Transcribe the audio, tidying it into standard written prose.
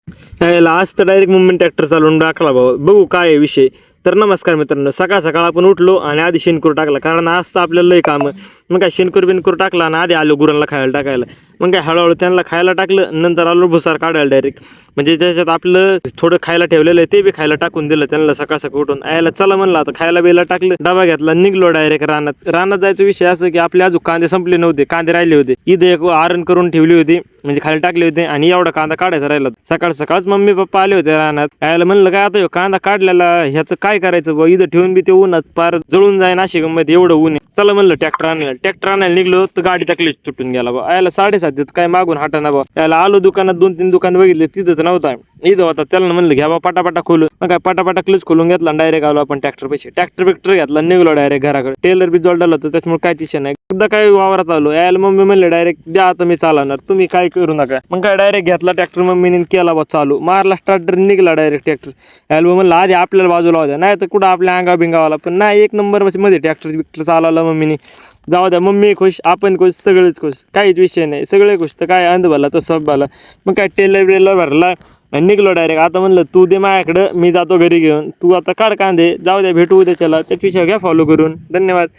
यायला आज तर डायरेक्ट मुंबई ट्रॅक्टर चालवून टाकला भाऊ. बघू काय आहे विषय. तर नमस्कार मित्रांनो, सकाळ सकाळ आपण उठलो आणि आधी शेणकूर टाकला, कारण आज तर आपल्याला लय काम. मग काय शेणकूर बिनकूर टाकला आणि आधी आलो गुरांना खायला टाकायला. मग काय हळूहळू त्यांना खायला टाकलं, नंतर आलो भुसार काढायला डायरेक्ट. म्हणजे त्याच्यात आपलं थोडं खायला ठेवलेलं आहे ते बी खायला टाकून दिलं त्यांना सकाळ सकाळ उठून. यायला चला म्हणलं आता खायला बिला टाकलं, डबा घेतला, निघलो डायरेक्ट रानात. रानात जायचा विषय असं की आपले अजून कांदे संपले नव्हते, कांदे राहिले होते. इथं एक आरण करून ठेवली होती, म्हणजे खाली टाकले होते आणि एवढा कांदा काढायचा राहिला. सकाळ सकाळच मम्मी पप्पा आले होते रानात. यायला म्हणलं काय आता कांदा काढलेला ह्याचं काय करायचं बा, इथं ठेवून बी ते उन्हात पार जळून जाय नाशिक मध्ये एवढं ऊन आहे. चला म्हणलं ट्रॅक्टर आणायला निघलो तर गाडीचा क्लच तुटून गेला बा. यायला 7:30 काय मागून हाताना बा. यायला आलो दुकानात, 2-3 दुकान बघितले, तिथंच नव्हता. इथं होता. त्याला म्हणलं घ्या बा पटापटा खोलून. मग काय पटापटा क्लच खोलून घेतला, डायरेक्ट आलो आपण ट्रॅक्टर पैसे ट्रॅक्टर घेतला, निघलो डायरेक्ट घराकडे. टेलर बी जोडला होतं, त्याच्यामुळे काय तिशा नाही. एकदा काय वावरात आलो, यायला मम्मी म्हणले डायरेक्ट द्या आता मी चालवणार, तुम्ही काय करू नका. मग काय डायरेक्ट घेतला ट्रॅक्टर, मम्मीने केला बा चालू, मारला स्टार्टर, निघला डायरेक्ट ट्रॅक्टर. यायला म्हणलं आधी आपल्याला बाजूला होत्या, नाही तर कुठं आपल्या अंगा बिंगावाला. पण नाही, एक नंबर मध्ये ट्रॅक्टर चालवला मम्मीने. जाऊ द्या, मम्मी खुश, आपण खुश, सगळेच खुश, काहीच विषय नाही, सगळे खुश. तर काय अंध भला तर सब भला. मग काय टेलर भरला आणि निघलो डायरेक्ट. आता म्हणलं तू दे माझ्याकडं, मी जातो घरी घेऊन, तू आता काढ कांदे. जाऊ द्या, भेटू उद्या, चला त्याच्याविषयी घ्या फॉलो करून. धन्यवाद.